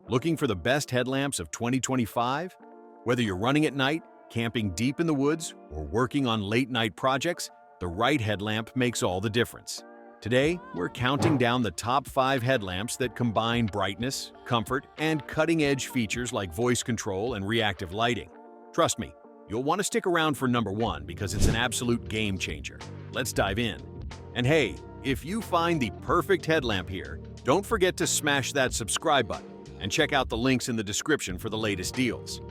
Looking for the best headlamps of 2025? Whether you're running at night, camping deep in the woods, or working on late-night projects, the right headlamp makes all the difference. Today, we're counting down the top 5 headlamps that combine brightness, comfort, and cutting-edge features like voice control and reactive lighting. Trust me, you'll want to stick around for number 1 because it's an absolute game changer. Let's dive in. And hey, if you find the perfect headlamp here, don't forget to smash that subscribe button and check out the links in the description for the latest deals.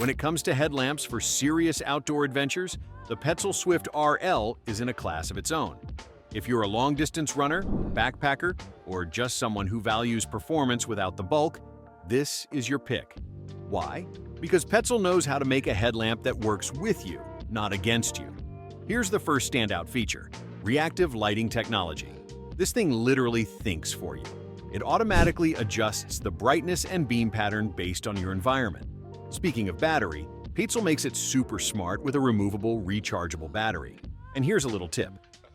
When it comes to headlamps for serious outdoor adventures, the Pzel Swift RL is in a class of its own. If you're a long-distance runner, backpacker, or just someone who values performance without the bulk, this is your pick. Why? Because Pzel knows how to make a headlamp that works with you, not against you. Here's the first standout feature: reactive lighting technology. This thing literally thinks for you. It automatically adjusts the brightness and beam pattern based on your environment. Speaking of battery, Pzel makes it super smart with a removable, rechargeable battery. And here's a little tip.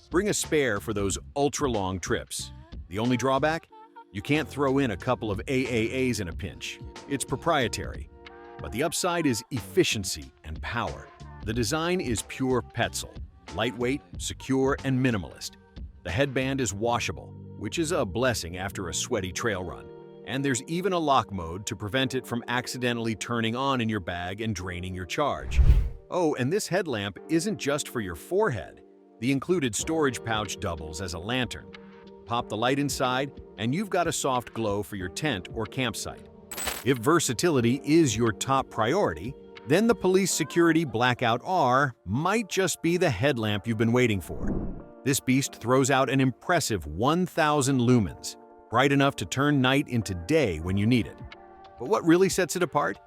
Bring a spare for those ultra-long trips. The only drawback? You can't throw in a couple of AAAs in a pinch. It's proprietary. But the upside is efficiency and power. The design is pure Pzel, lightweight, secure, and minimalist. The headband is washable, which is a blessing after a sweaty trail run. And there's even a lock mode to prevent it from accidentally turning on in your bag and draining your charge. Oh, and this headlamp isn't just for your forehead. The included storage pouch doubles as a lantern. Pop the light inside, and you've got a soft glow for your tent or campsite. If versatility is your top priority, then the Police Security Blackout R might just be the headlamp you've been waiting for. This beast throws out an impressive 1,000 lumens, bright enough to turn night into day when you need it. But what really sets it apart?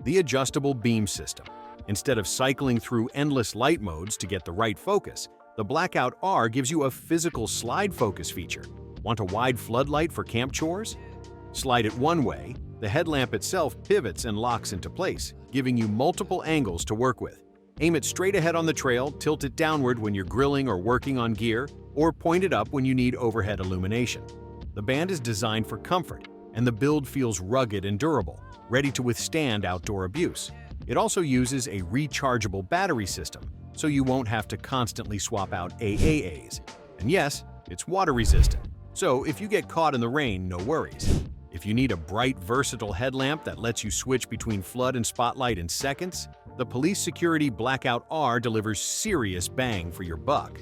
The adjustable beam system. Instead of cycling through endless light modes to get the right focus, the Blackout R gives you a physical slide focus feature. Want a wide floodlight for camp chores? Slide it one way, the headlamp itself pivots and locks into place, giving you multiple angles to work with. Aim it straight ahead on the trail, tilt it downward when you're grilling or working on gear, or point it up when you need overhead illumination. The band is designed for comfort, and the build feels rugged and durable, ready to withstand outdoor abuse. It also uses a rechargeable battery system, so you won't have to constantly swap out AAAs. And yes, it's water-resistant, so if you get caught in the rain, no worries. If you need a bright, versatile headlamp that lets you switch between flood and spotlight in seconds, the Police Security Blackout R delivers serious bang for your buck.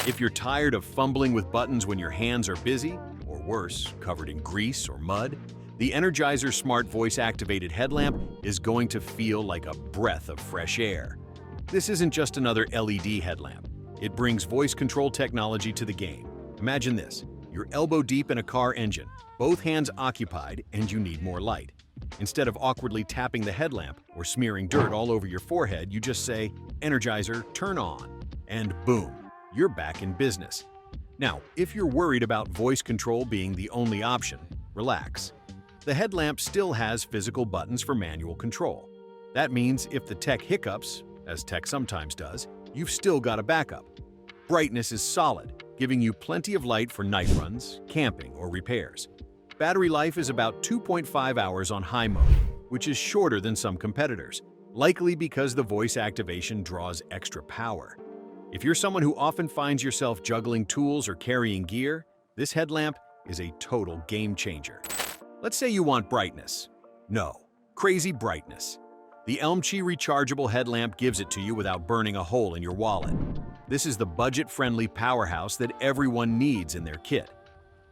If you're tired of fumbling with buttons when your hands are busy, or worse, covered in grease or mud, the Energizer Smart Voice-Activated Headlamp is going to feel like a breath of fresh air. This isn't just another LED headlamp. It brings voice control technology to the game. Imagine this. You're elbow deep in a car engine, both hands occupied, and you need more light. Instead of awkwardly tapping the headlamp or smearing dirt all over your forehead, you just say, "Energizer, turn on," and boom, you're back in business. Now, if you're worried about voice control being the only option, relax. The headlamp still has physical buttons for manual control. That means if the tech hiccups, as tech sometimes does, you've still got a backup. Brightness is solid, giving you plenty of light for night runs, camping, or repairs. Battery life is about 2.5 hours on high mode, which is shorter than some competitors, likely because the voice activation draws extra power. If you're someone who often finds yourself juggling tools or carrying gear, this headlamp is a total game changer. Let's say you want brightness. No, crazy brightness. The Elmchi Rechargeable headlamp gives it to you without burning a hole in your wallet. This is the budget-friendly powerhouse that everyone needs in their kit.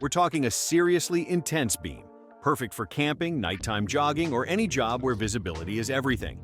We're talking a seriously intense beam, perfect for camping, nighttime jogging, or any job where visibility is everything.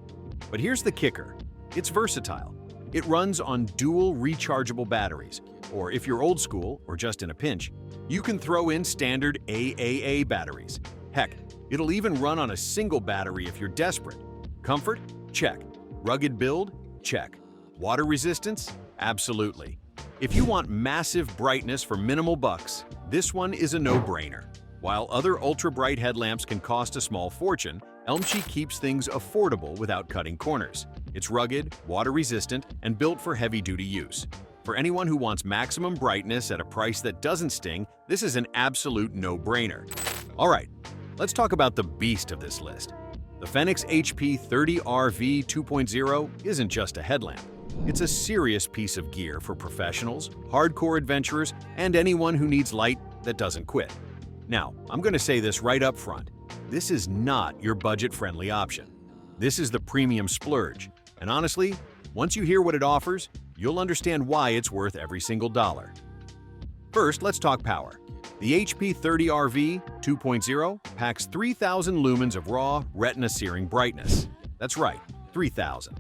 But here's the kicker. It's versatile. It runs on dual rechargeable batteries, or if you're old school or just in a pinch, you can throw in standard AAA batteries. Heck, it'll even run on a single battery if you're desperate. Comfort? Check. Rugged build? Check. Water resistance? Absolutely. If you want massive brightness for minimal bucks, this one is a no-brainer. While other ultra-bright headlamps can cost a small fortune, Elmchi keeps things affordable without cutting corners. It's rugged, water-resistant, and built for heavy-duty use. For anyone who wants maximum brightness at a price that doesn't sting, this is an absolute no-brainer. Alright, let's talk about the beast of this list. The Fenix HP30RV 2.0 isn't just a headlamp. It's a serious piece of gear for professionals, hardcore adventurers, and anyone who needs light that doesn't quit. Now, I'm going to say this right up front. This is not your budget-friendly option. This is the premium splurge, and honestly, once you hear what it offers, you'll understand why it's worth every single dollar. First, let's talk power. The HP30RV 2.0 packs 3,000 lumens of raw, retina-searing brightness. That's right, 3,000.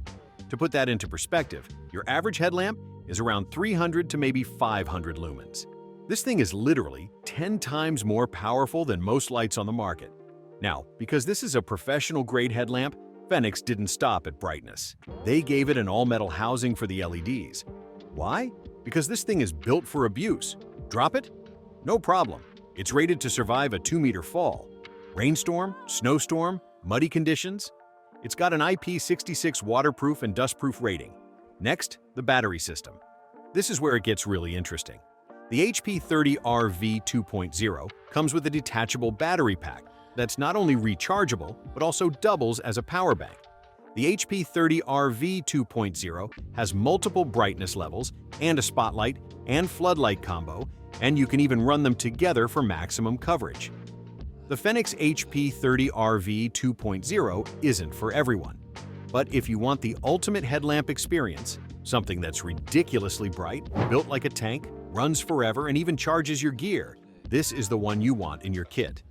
To put that into perspective, your average headlamp is around 300 to maybe 500 lumens. This thing is literally 10 times more powerful than most lights on the market. Now, because this is a professional-grade headlamp, Fenix didn't stop at brightness. They gave it an all-metal housing for the LEDs. Why? Because this thing is built for abuse. Drop it? No problem. It's rated to survive a 2-meter fall. Rainstorm, snowstorm, muddy conditions. It's got an IP66 waterproof and dustproof rating. Next, the battery system. This is where it gets really interesting. The HP30RV 2.0 comes with a detachable battery pack that's not only rechargeable, but also doubles as a power bank. The HP30RV 2.0 has multiple brightness levels and a spotlight and floodlight combo, and you can even run them together for maximum coverage. The Fenix HP30RV 2.0 isn't for everyone. But if you want the ultimate headlamp experience, something that's ridiculously bright, built like a tank, runs forever, and even charges your gear, this is the one you want in your kit.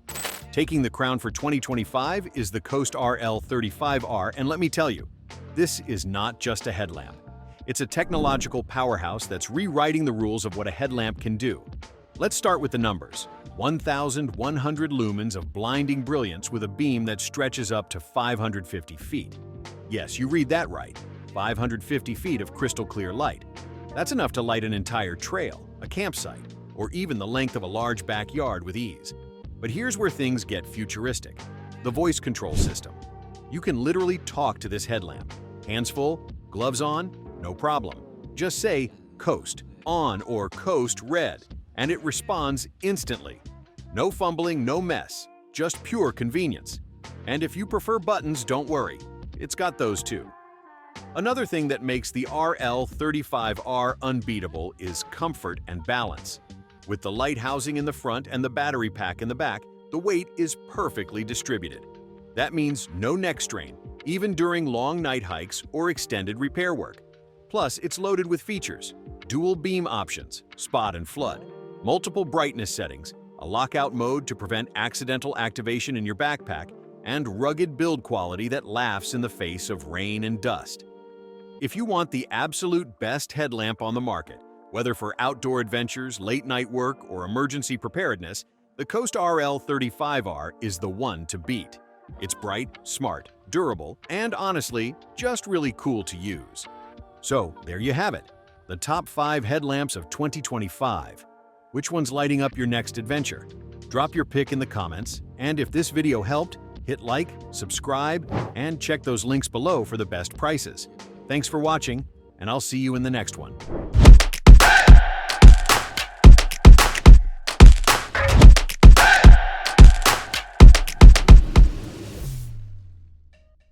Taking the crown for 2025 is the Coast RL35R, and let me tell you, this is not just a headlamp. It's a technological powerhouse that's rewriting the rules of what a headlamp can do. Let's start with the numbers. 1,100 lumens of blinding brilliance with a beam that stretches up to 550 feet. Yes, you read that right. 550 feet of crystal clear light. That's enough to light an entire trail, a campsite, or even the length of a large backyard with ease. But here's where things get futuristic. The voice control system. You can literally talk to this headlamp. Hands full, gloves on, no problem. Just say, "Coast," on, or "Coast red," and it responds instantly. No fumbling, no mess, just pure convenience. And if you prefer buttons, don't worry. It's got those too. Another thing that makes the RL35R unbeatable is comfort and balance. With the light housing in the front and the battery pack in the back, the weight is perfectly distributed. That means no neck strain, even during long night hikes or extended repair work. Plus, it's loaded with features: dual beam options, spot and flood, multiple brightness settings, a lockout mode to prevent accidental activation in your backpack, and rugged build quality that laughs in the face of rain and dust. If you want the absolute best headlamp on the market, whether for outdoor adventures, late-night work, or emergency preparedness, the Coast RL35R is the one to beat. It's bright, smart, durable, and honestly, just really cool to use. So, there you have it, the top 5 headlamps of 2025. Which one's lighting up your next adventure? Drop your pick in the comments, and if this video helped, hit like, subscribe, and check those links below for the best prices. Thanks for watching, and I'll see you in the next one.